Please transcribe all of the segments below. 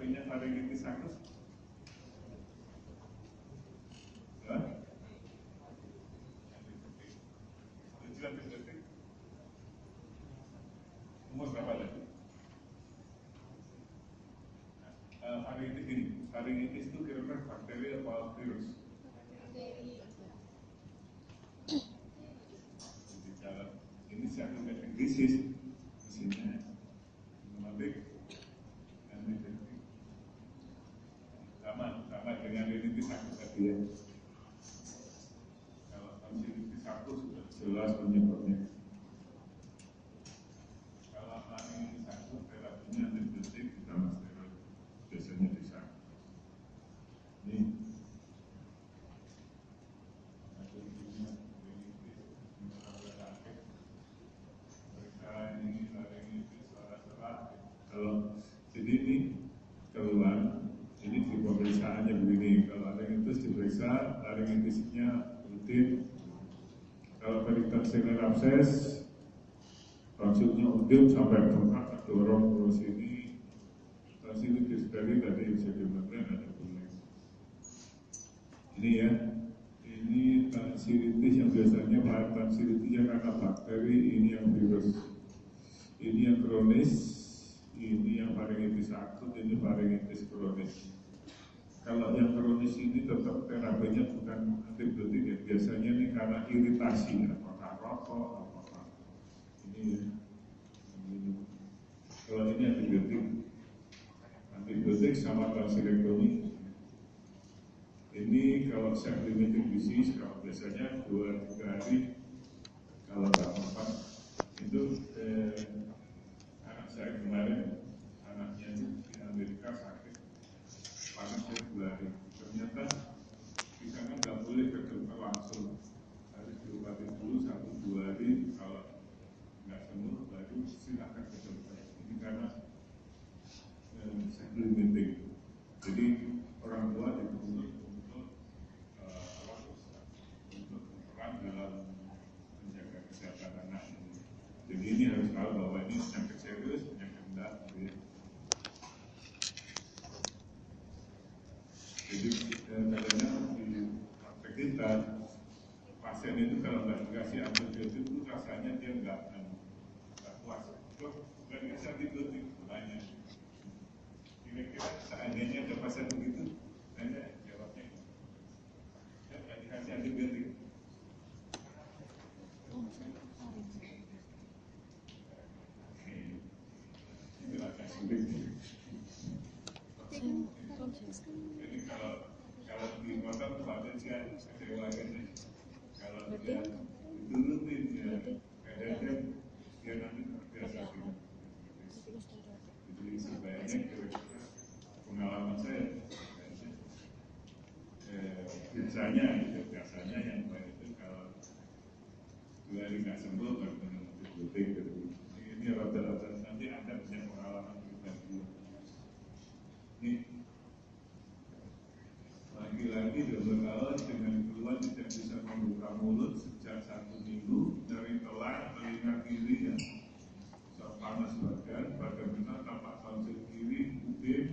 terapinya faringitis akut? Tujuan detik. Umur berapa tadi? Faringitis ini, faringitis itu kira-kira bakteri apa virus? Jadi kalau ini siapa disease, mesinnya pneumatik dan infeksi. Sama dengan rinitis akut tadi ya. Kalau tonsillitis akut sudah jelas penyebabnya. Kalau rinitis akut terapinya antibiotik ditambah steroid, biasanya bisa. Ini kalau jadi ini keluar, ini di pemeriksaannya begini. Kalau laringitis diperiksa, laringitisnya rutin. Kalau peritonsillar abses, tonsilnya udip sampai bengkak, dorong terus ini. Tonsillitis dari tadi bisa dimembran ada kuning. Ini ya, ini tonsillitis yang biasanya bahan tonsillitisnya karena bakteri, ini yang virus. Ini yang kronis, ini yang faringitis akut, ini faringitis kronis. Kalau yang kronis ini tetap terapinya bukan antibiotik ya. Biasanya ini karena iritasi, apakah rokok, apakah ini ya. Kalau ini antibiotik sama tonsilektomi. Ini kalau symptomatic disease, kalau biasanya 2-3 hari, kalau nggak 4 itu anak saya kemarin, anaknya itu di Amerika sakit, panasnya 2 hari. Ternyata di sana nggak boleh ke dokter langsung, harus diobatin dulu 1-2 hari. Kalau nggak sembuh, baru silakan ke dokter. Ini karena supplementing. Jadi orang tua dituntut untuk berperan dalam menjaga kesehatan anak. Jadi ini harus tahu bahwa ini penyakit serius, penyakit berat. Jadi kadang-kadang di praktek kita, pasien itu kalau nggak dikasih antibiotik itu rasanya dia nggak puas. Dok, nggak dikasih antibiotik, banyak. Kira-kira seandainya ada pasien begitu, Anda jawabnya, saya nggak dikasih antibiotik. Ini agak sulit. Jadi kalau di motor pakai dia sewakan, kalau dia diturutin ya, kadang-kadang dia nanti terbiasa dengan. Jadi sebaiknya kira-kira pengalaman saya, biasanya yang baik itu kalau 2 hari nggak sembuh baru minum antibiotik gitu. Ini rata-rata nanti Anda punya pengalaman pribadi. Ini lagi-lagi dokter awal dengan keluhan tidak bisa membuka mulut sejak 1 minggu, dari telan telinga kiri ya, panas badan benar tampak tonsil kiri, udip,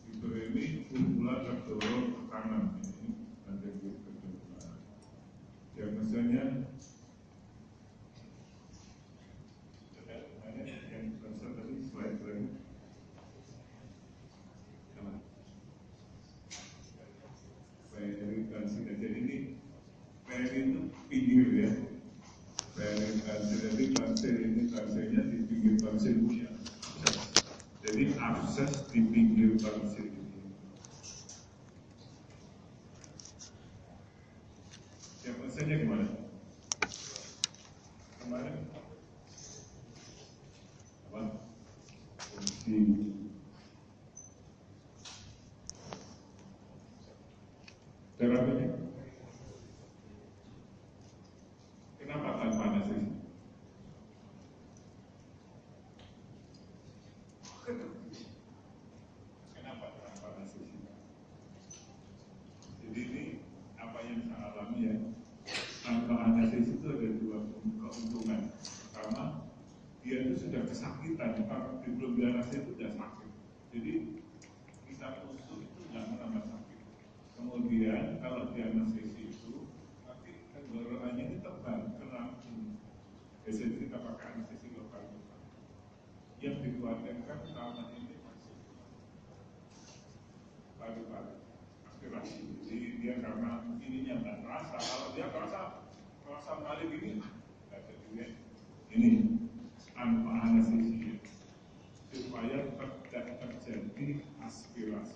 hiperemi, fibula terdorong ke kanan. Ini badan kiri kedua. Diagnosanya yang besar tadi slide lagi. Jadi ini peri itu pinggir ya. Peri jadi tonsil ini tonsilnya di pinggir tonsilnya. Jadi abses di pinggir tonsil ini. Diagnosanya gimana? Kemarin apa? Fungsi terapinya. Kenapa tanpa anestesi? Kenapa tanpa anestesi? Jadi ini apa yang saya alami ya. Tanpa anestesi itu ada 2 keuntungan. Pertama, dia itu sudah kesakitan, kalau belum di anestesi itu sudah sakit. Jadi kita tusuk itu nggak menambah sakit. Kemudian kalau di anestesi itu nanti tenggorokannya ini tebal ke lambung. Biasanya kita pakai anestesi lokal. Yang dikeluarkan utama ini masih paru-paru, aspirasi. Jadi dia karena ininya nggak terasa. Kalau dia terasa kali gini, nggak jadi ini tanpa anestesi supaya tidak terjadi aspirasi.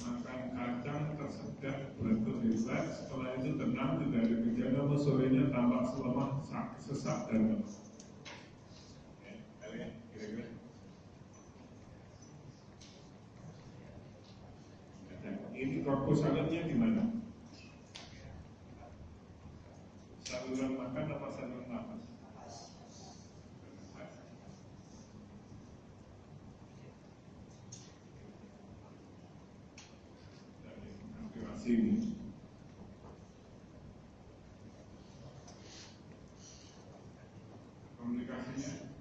Makan kacang tersedak batuk hebat, setelah itu tenang, tidak ada gejala, sorenya tampak selemah, sesak dan lemas. Kira-kira ini korpus salurannya di mana? Saluran makan apa saluran nafas? Aspirasi ini. Komunikasinya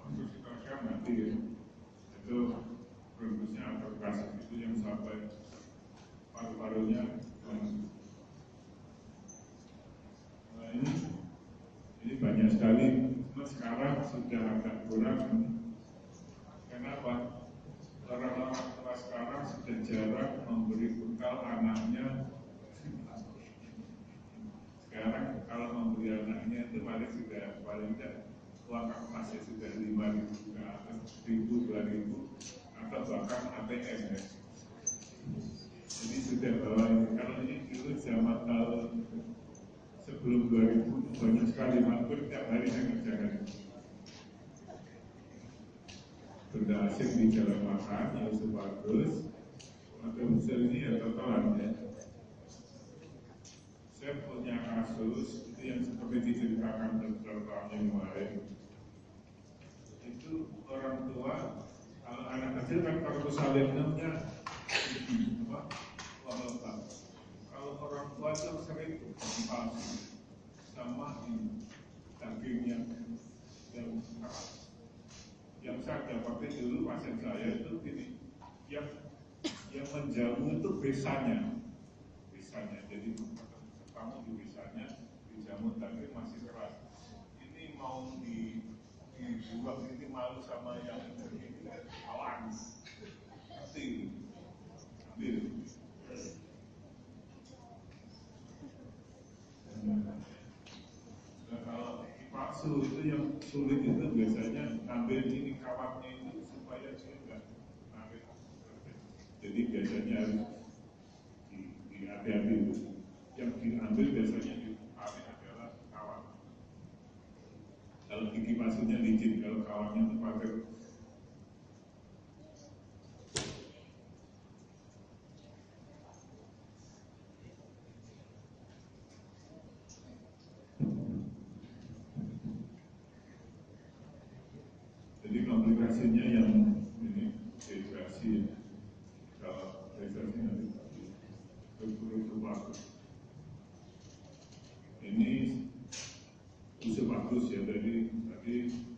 untuk kita nanti ya. Itu berembusnya atau kasus itu yang sampai paru-parunya. Nah ini banyak sekali. Sekarang sudah agak kurang. Kenapa? Orang-orang tua sekarang sudah jarang memberi bekal anaknya. Sekarang kalau memberi anaknya itu paling tidak uang emasnya sudah 5.000 ke atas, 1.000, 2.000 atau bahkan ATM ya. Jadi sudah bawa ini. Kalau ini dulu zaman tahun sebelum 2000 banyak sekali mampir tiap hari saya kerjakan. Benda asing di jalan makan yang sebagus atau besar ini ya totalan ya. Saya punya kasus itu yang seperti diceritakan beberapa tahun yang kemarin. Itu orang tua, kalau anak kecil kan kalau salinnya apa? Walaupun kalau orang tua itu sering palsu sama ini dagingnya yang keras. Yang saya dapati dulu pasien saya itu gini, yang menjamu itu besanya, jadi kamu di bisanya dijamu tapi masih keras. Ini mau dibuang, ini malu sama yang ini awan, pasti ambil. Nah, kalau palsu itu yang sulit itu biasanya ambil ini kawatnya itu supaya dia enggak narik. Jadi biasanya harus hati-hati itu. Yang diambil biasanya ditarik adalah kawat. Kalau gigi palsunya licin, kalau kawatnya itu pakai. Jadi komplikasinya yang ini dehidrasi. Kalau dehidrasi nanti berburu bagus. Ini bisa bagus ya tadi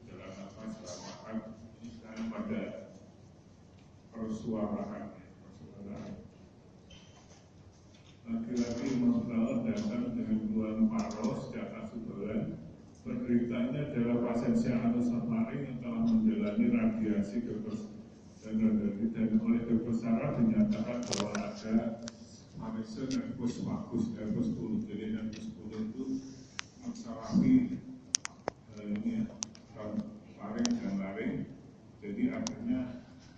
jalan nafas, jalan makan. Ini sekarang pada persuaraan. Laki-laki 5 tahun datang dengan keluhan paros di atas ubalan. Penderitanya adalah pasien cyanosalpingoring yang telah menjalani radiasi dokter dan oleh dokter saraf dinyatakan bahwa ada Malaysia nervus vagus, nervus 10. Jadi nervus 10 itu mensalafi ini laring dan laring. Jadi akhirnya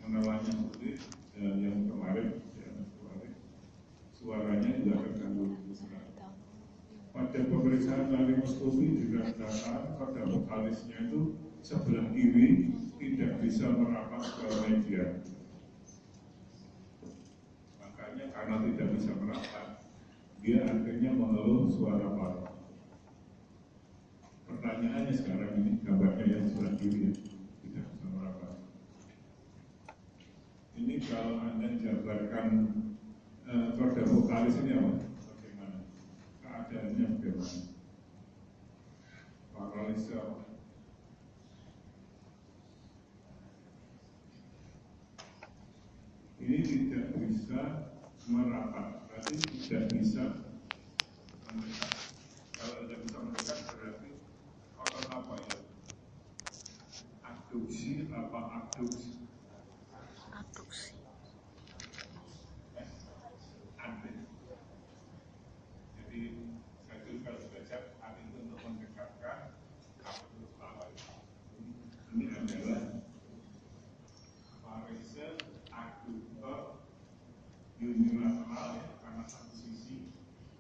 menelannya sulit yang kemarin suaranya juga terganggu. Pada pemeriksaan laringoskopi dikatakan pada vokalisnya itu sebelah kiri tidak bisa merapat ke media. Makanya karena tidak bisa merapat, dia akhirnya mengeluh suara paru. Pertanyaannya sekarang ini gambarnya yang sebelah kiri tidak bisa merapat. Ini kalau Anda jabarkan pada vokalis ini apa? Bagaimana? Keadaannya bagaimana? Paralisa ini tidak bisa merapat, berarti tidak bisa mendekat. Kalau tidak bisa mendekat berarti otot apa ya? Abduksi apa abduksi?